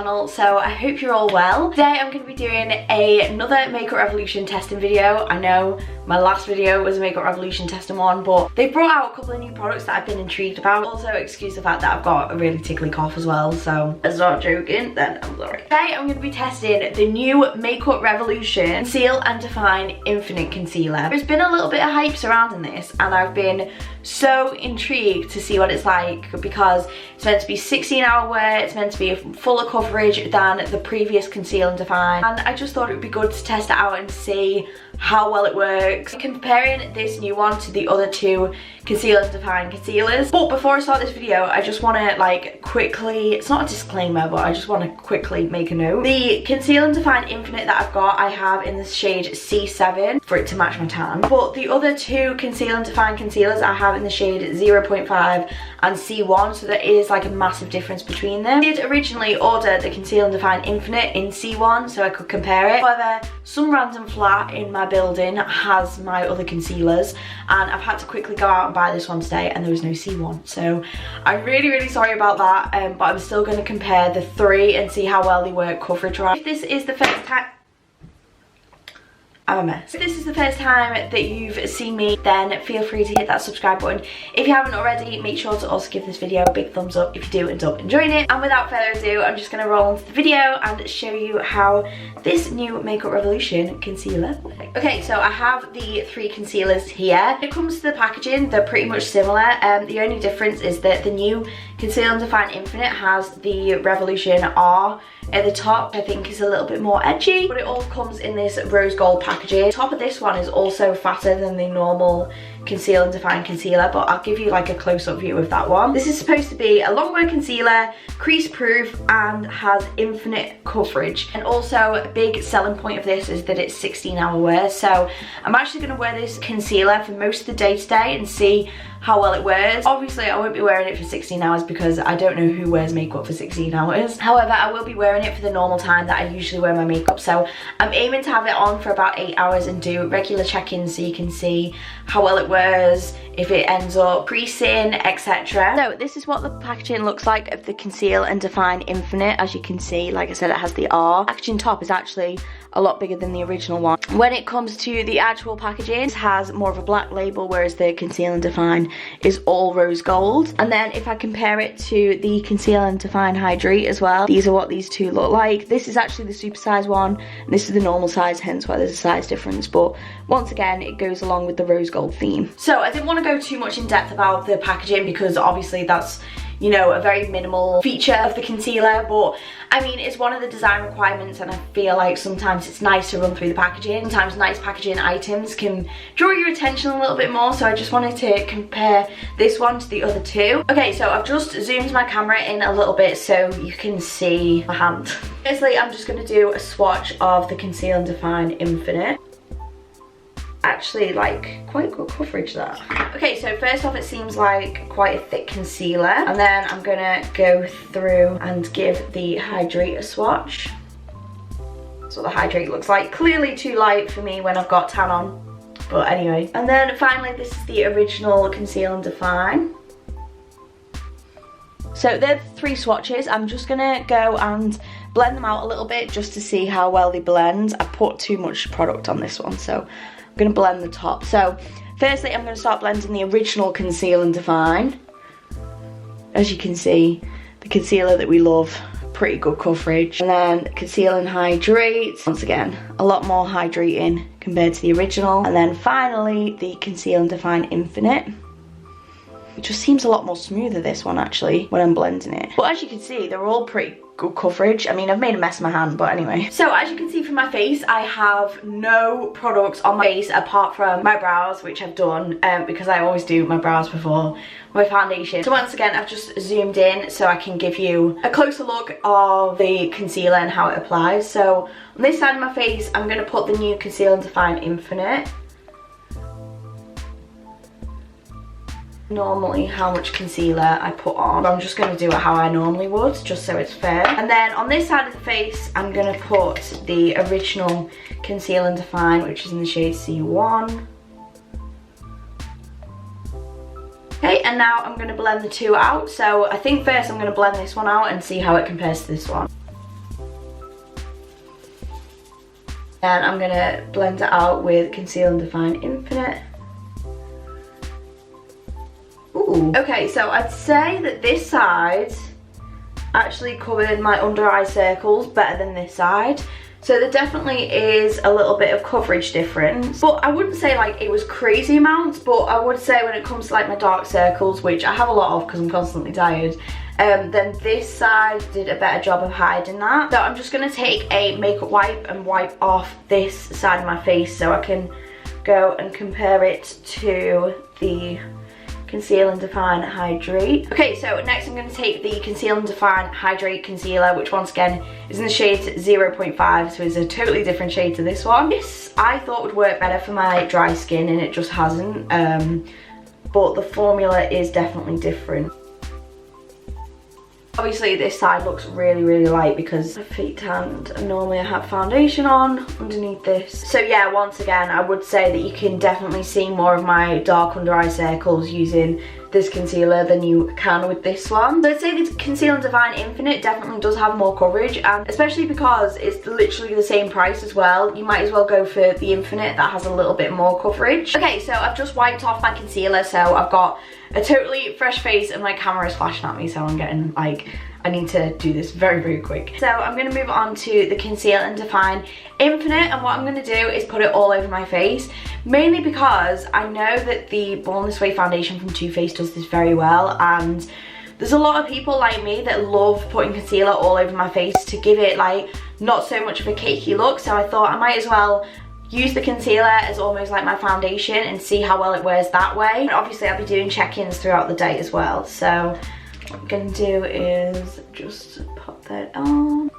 channel. So I hope you're all well. Today I'm going to be doing another Makeup Revolution testing video. I know my last video was a Makeup Revolution testing one, but they brought out a couple of new products that I've been intrigued about. Also excuse the fact that I've got a really tickly cough as well, so if I'm not joking, then I'm sorry. Today I'm going to be testing the new Makeup Revolution Conceal and Define Infinite Concealer. There's been a little bit of hype surrounding this and I've been so intrigued to see what it's like, because it's meant to be 16-hour wear, it's meant to be fuller coverage than the previous Conceal and Define, and I just thought it would be good to test it out and see how well it works, comparing this new one to the other two Conceal and Define concealers. But before I start this video, I just want to like quickly, it's not a disclaimer, but I just want to quickly make a note. The Conceal and Define Infinite that I've got, I have in the shade C7 for it to match my tan, but the other two Conceal and Define concealers I have in the shade 0.5 and C1, so there is like a massive difference between them. I did originally order the Conceal and Define Infinite in C1 so I could compare it. However, some random flat in my building has my other concealers and I've had to quickly go out and buy this one today and there was no C1, so I'm really sorry about that, but I'm still going to compare the three and see how well they work coverage-wise. If this is the first time, I'm a mess. If this is the first time that you've seen me, then feel free to hit that subscribe button. If you haven't already, make sure to also give this video a big thumbs up if you do end up enjoying it. And without further ado, I'm just going to roll into the video and show you how this new Makeup Revolution concealer works. Okay, so I have the three concealers here. When it comes to the packaging, they're pretty much similar. The only difference is that the new Conceal and Define Infinite has the Revolution R at the top. I think is a little bit more edgy, but it all comes in this rose gold packaging. The top of this one is also fatter than the normal Conceal and Define concealer, but I'll give you like a close-up view of that one. This is supposed to be a long wear concealer, crease proof, and has infinite coverage. And also a big selling point of this is that it's 16-hour wear, so I'm actually going to wear this concealer for most of the day today and see how well it wears. Obviously I won't be wearing it for 16 hours because I don't know who wears makeup for 16 hours. However, I will be wearing it for the normal time that I usually wear my makeup, so I'm aiming to have it on for about 8 hours and do regular check-ins so you can see how well it wears, if it ends up creasing, etc. So this is what the packaging looks like of the Conceal and Define Infinite. As you can see, like I said, it has the R. The packaging top is actually a lot bigger than the original one. When it comes to the actual packaging, it has more of a black label, whereas the Conceal and Define is all rose gold. And then if I compare it to the Conceal and Define Hydrate as well, these are what these two look like. This is actually the super size one, and this is the normal size, hence why there's a size difference. But once again, it goes along with the rose gold theme. So I didn't want to go too much in depth about the packaging because obviously that's, you know, a very minimal feature of the concealer, but I mean, it's one of the design requirements and I feel like sometimes it's nice to run through the packaging. Sometimes nice packaging items can draw your attention a little bit more, so I just wanted to compare this one to the other two. Okay, so I've just zoomed my camera in a little bit so you can see my hand. Firstly, I'm just going to do a swatch of the Conceal and Define Infinite. Actually, like, quite good coverage there. Okay, so first off, it seems like quite a thick concealer, and then I'm gonna go through and give the Hydrate a swatch. That's what the Hydrate looks like. Clearly too light for me when I've got tan on, but anyway. And then finally, this is the original Conceal and Define. So they're the three swatches. I'm just gonna go and blend them out a little bit just to see how well they blend. I put too much product on this one, so I'm going to blend the top. So firstly, I'm going to start blending the original Conceal and Define. As you can see, the concealer that we love, pretty good coverage. And then Conceal and Hydrate, once again, a lot more hydrating compared to the original. And then finally, the Conceal and Define Infinite. It just seems a lot more smoother, this one, actually, when I'm blending it. But as you can see, they're all pretty good coverage. I mean, I've made a mess of my hand, but anyway. So as you can see from my face, I have no products on my face apart from my brows, which I've done because I always do my brows before my foundation. So once again, I've just zoomed in so I can give you a closer look of the concealer and how it applies. So on this side of my face, I'm going to put the new Conceal and Define Infinite. Normally how much concealer I put on, I'm just going to do it how I normally would, just so it's fair. And then on this side of the face, I'm going to put the original Conceal and Define, which is in the shade C1. Okay, and now I'm going to blend the two out. So I think first I'm going to blend this one out and see how it compares to this one. And I'm gonna blend it out with Conceal and Define Infinite. Ooh. Okay, so I'd say that this side actually covered my under eye circles better than this side. So there definitely is a little bit of coverage difference, but I wouldn't say like it was crazy amounts, but I would say when it comes to like my dark circles, which I have a lot of because I'm constantly tired, then this side did a better job of hiding that. So I'm just going to take a makeup wipe and wipe off this side of my face so I can go and compare it to the Conceal and Define Hydrate. Okay, so next I'm going to take the Conceal and Define Hydrate Concealer, which once again is in the shade 0.5, so it's a totally different shade to this one. This I thought would work better for my dry skin and it just hasn't, but the formula is definitely different. Obviously this side looks really, really light because I'm fake tanned and normally I have foundation on underneath this. So yeah, once again, I would say that you can definitely see more of my dark under eye circles using this concealer than you can with this one. So I'd say the Conceal and Define Infinite definitely does have more coverage, and especially because it's literally the same price as well, you might as well go for the Infinite that has a little bit more coverage. Okay, so I've just wiped off my concealer, so I've got a totally fresh face and my camera is flashing at me, so I'm getting like, I need to do this very, very quick. So I'm going to move on to the Conceal and Define Infinite, and what I'm going to do is put it all over my face, mainly because I know that the Born This Way foundation from Too Faced does this very well, and there's a lot of people like me that love putting concealer all over my face to give it like not so much of a cakey look. So I thought I might as well use the concealer as almost like my foundation and see how well it wears that way. And obviously I'll be doing check-ins throughout the day as well, so what I'm gonna do is just pop that on.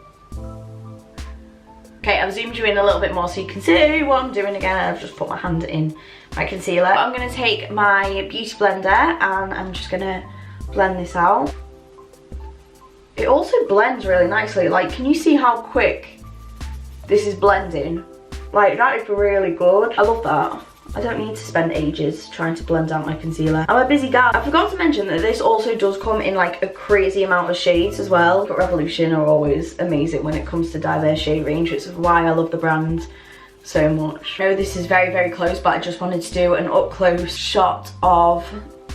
Okay, I've zoomed you in a little bit more so you can see what I'm doing again. I've just put my hand in my concealer. I'm gonna take my beauty blender and I'm just gonna blend this out. It also blends really nicely. Like, can you see how quick this is blending? Like, that is really good. I love that. I don't need to spend ages trying to blend out my concealer. I'm a busy gal. I forgot to mention that this also does come in like a crazy amount of shades as well. But Revolution are always amazing when it comes to diverse shade range, which is why I love the brand so much. I know this is very, very close, but I just wanted to do an up close shot of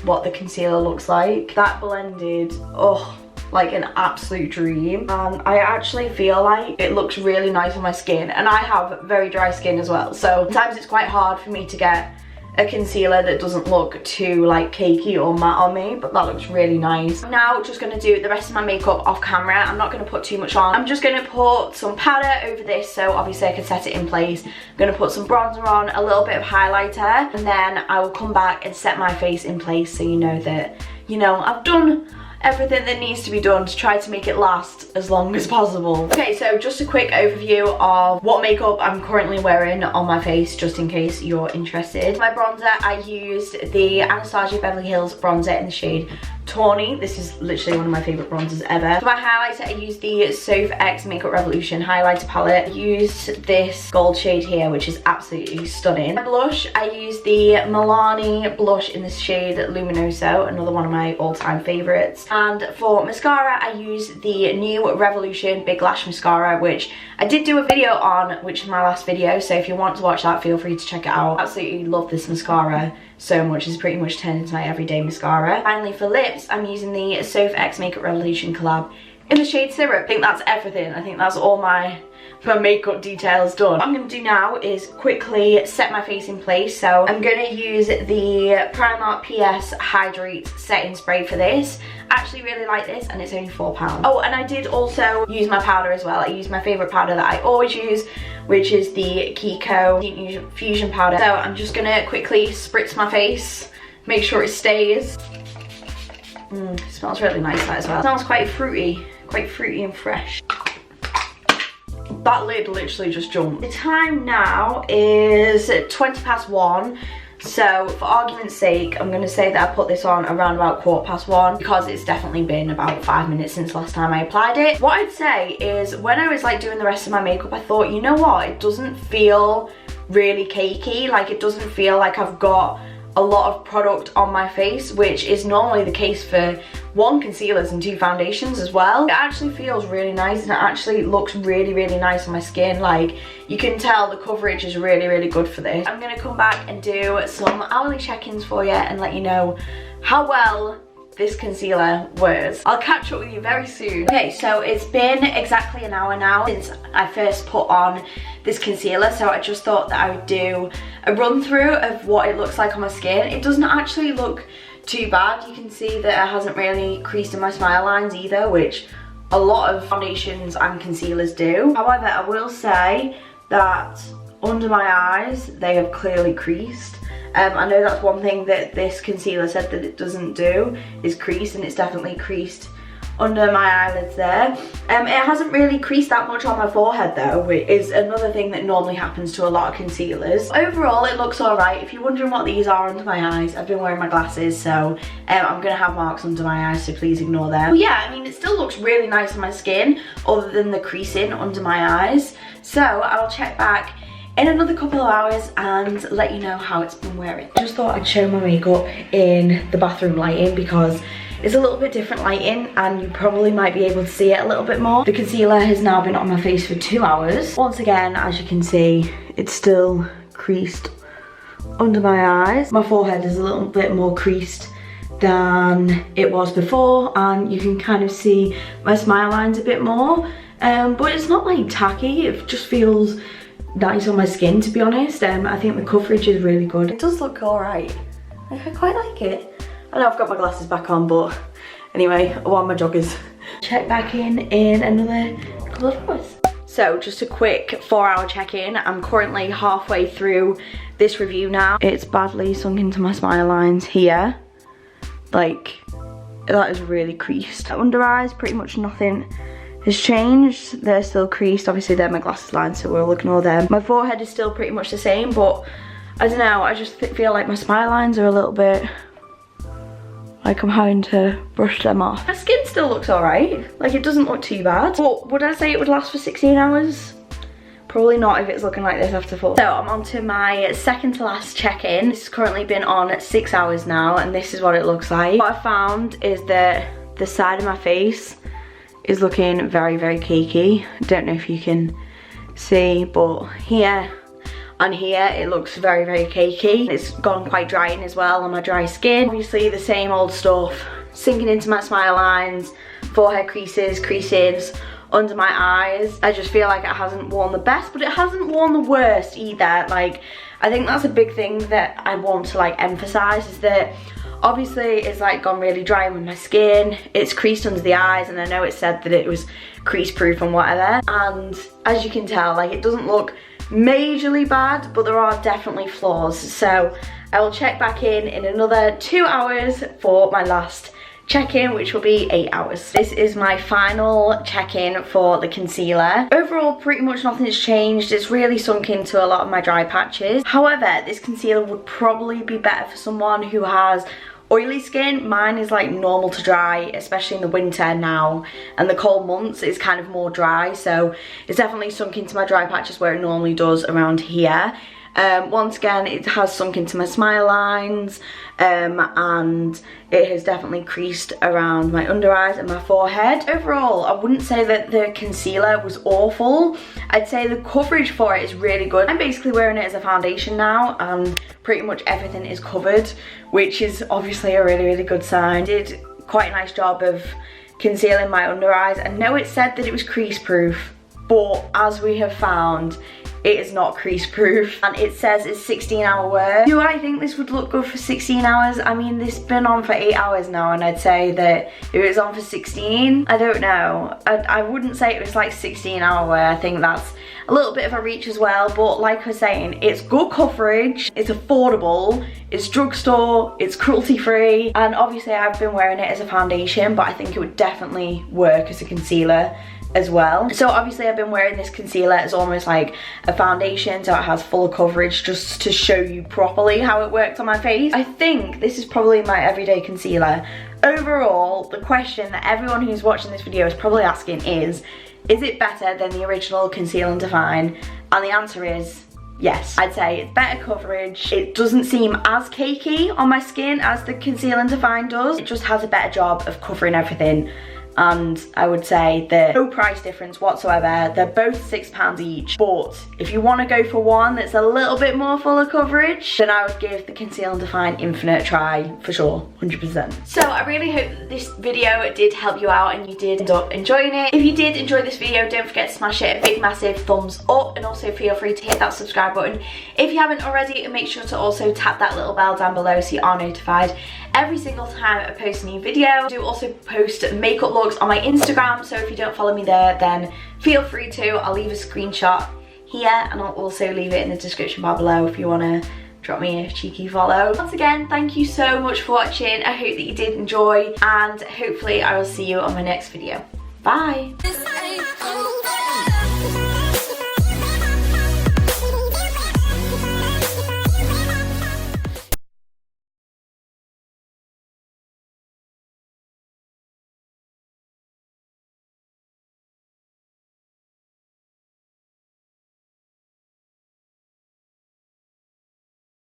what the concealer looks like. That blended, oh, like an absolute dream, and I actually feel like it looks really nice on my skin, and I have very dry skin as well, so sometimes it's quite hard for me to get a concealer that doesn't look too like cakey or matte on me, but that looks really nice. I'm now just going to do the rest of my makeup off camera. I'm not going to put too much on. I'm just going to put some powder over this so obviously I can set it in place. I'm going to put some bronzer on, a little bit of highlighter, and then I will come back and set my face in place so you know that, you know, I've done everything that needs to be done to try to make it last as long as possible. Okay, so just a quick overview of what makeup I'm currently wearing on my face, just in case you're interested. My bronzer, I used the Anastasia Beverly Hills bronzer in the shade Tawny. This is literally one of my favourite bronzers ever. For my highlighter, I used the CONCEAL Makeup Revolution highlighter palette. I used this gold shade here, which is absolutely stunning. My blush, I used the Milani blush in the shade Luminoso, another one of my all-time favourites. And for mascara, I used the new Revolution Big Lash Mascara, which I did do a video on, which is my last video, so if you want to watch that, feel free to check it out. I absolutely love this mascara so much. It's pretty much turned into my everyday mascara. Finally, for lips, I'm using the CONCEAL Makeup Revolution collab in the shade Syrup. I think that's everything. I think that's all my makeup details done. What I'm going to do now is quickly set my face in place. So I'm going to use the Primark PS Hydrate Setting Spray for this. I actually really like this, and it's only £4. Oh, and I did also use my powder as well. I used my favourite powder that I always use, which is the Kiko Deep Fusion Powder. So I'm just going to quickly spritz my face, make sure it stays. It smells really nice, that as well. It smells quite fruity and fresh. That lid literally just jumped. The time now is 1:20. So for argument's sake, I'm going to say that I put this on around about 1:15 because it's definitely been about 5 minutes since last time I applied it. What I'd say is when I was like doing the rest of my makeup, I thought, you know what, it doesn't feel really cakey. Like, it doesn't feel like I've got a lot of product on my face, which is normally the case for 1 concealers and 2 foundations as well. It actually feels really nice, and it actually looks really, really nice on my skin. Like, you can tell the coverage is really, really good for this. I'm gonna come back and do some hourly check-ins for you and let you know how well this concealer wears. I'll catch up with you very soon. Okay, so it's been exactly an hour now since I first put on this concealer, so I just thought that I would do a run through of what it looks like on my skin. It doesn't actually look too bad. You can see that it hasn't really creased in my smile lines either, which a lot of foundations and concealers do. However, I will say that under my eyes, they have clearly creased. I know that's one thing that this concealer said that it doesn't do, is crease, and it's definitely creased under my eyelids there. It hasn't really creased that much on my forehead though, which is another thing that normally happens to a lot of concealers. Overall, it looks alright. If you're wondering what these are under my eyes, I've been wearing my glasses, so I'm gonna have marks under my eyes, so please ignore them. But yeah, I mean, it still looks really nice on my skin, other than the creasing under my eyes. So I'll check back in another couple of hours and let you know how it's been wearing. I just thought I'd show my makeup in the bathroom lighting because it's a little bit different lighting and you probably might be able to see it a little bit more. The concealer has now been on my face for 2 hours. Once again, as you can see, it's still creased under my eyes. My forehead is a little bit more creased than it was before, and you can kind of see my smile lines a bit more. But it's not like tacky, it just feels nice on my skin, to be honest. I think the coverage is really good. It does look alright. I quite like it. I know I've got my glasses back on, but anyway, I want my joggers. Check back in another couple of hours. So just a quick 4-hour check-in. I'm currently halfway through this review now. It's badly sunk into my smile lines here. Like, that is really creased. Under eyes, pretty much nothing has changed. They're still creased. Obviously they're my glasses lines, so we'll ignore them. My forehead is still pretty much the same, but I don't know, I just feel like my smile lines are a little bit like I'm having to brush them off. My skin still looks alright, like it doesn't look too bad. But would I say it would last for 16 hours? Probably not if it's looking like this after 4. So I'm on to my second to last check-in. This has currently been on 6 hours now, and this is what it looks like. What I found is that the side of my face is looking very, very cakey. Don't know if you can see, but here and here it looks very, very cakey. It's gone quite drying as well on my dry skin. Obviously the same old stuff, sinking into my smile lines, forehead creases under my eyes. I just feel like it hasn't worn the best, but it hasn't worn the worst either. Like, I think that's a big thing that I want to like emphasize, is that obviously it's like gone really dry with my skin. It's creased under the eyes, and I know it said that it was crease proof and whatever, and as you can tell, like, it doesn't look majorly bad, but there are definitely flaws. So I will check back in another 2 hours for my last check-in, which will be 8 hours. This is my final check-in for the concealer. Overall, pretty much nothing's changed. It's really sunk into a lot of my dry patches. However, this concealer would probably be better for someone who has oily skin. Mine is like normal to dry, especially in the winter now, and the cold months is kind of more dry, so it's definitely sunk into my dry patches where it normally does around here. Once again, it has sunk into my smile lines, and it has definitely creased around my under eyes and my forehead. Overall, I wouldn't say that the concealer was awful. I'd say the coverage for it is really good. I'm basically wearing it as a foundation now, and pretty much everything is covered, which is obviously a really, really good sign. I did quite a nice job of concealing my under eyes. I know it said that it was crease proof, but as we have found, it is not crease proof, and it says it's 16-hour wear. Do I think this would look good for 16 hours? I mean, this has been on for 8 hours now, and I'd say that if it was on for 16, I don't know. I wouldn't say it was like 16-hour wear. I think that's a little bit of a reach as well, but like I was saying, it's good coverage, it's affordable, it's drugstore, it's cruelty-free, and obviously I've been wearing it as a foundation, but I think it would definitely work as a concealer as well. So obviously I've been wearing this concealer as almost like a foundation, so it has full coverage, just to show you properly how it works on my face. I think this is probably my everyday concealer. Overall, the question that everyone who's watching this video is probably asking is it better than the original Conceal and Define? And the answer is yes, I'd say it's better coverage. It doesn't seem as cakey on my skin as the Conceal and Define does. It just has a better job of covering everything. And I would say that no price difference whatsoever. They're both £6 each, but if you want to go for one that's a little bit more full of coverage, then I would give the Conceal and Define Infinite a try for sure, 100%. So I really hope that this video did help you out and you did end up enjoying it. If you did enjoy this video, don't forget to smash it a big massive thumbs up, and also feel free to hit that subscribe button if you haven't already, and make sure to also tap that little bell down below so you are notified every single time I post a new video. I do also post makeup looks on my Instagram, so if you don't follow me there, then feel free to. I'll leave a screenshot here, and I'll also leave it in the description bar below if you want to drop me a cheeky follow. Once again, thank you so much for watching. I hope that you did enjoy, and hopefully I will see you on my next video. Bye!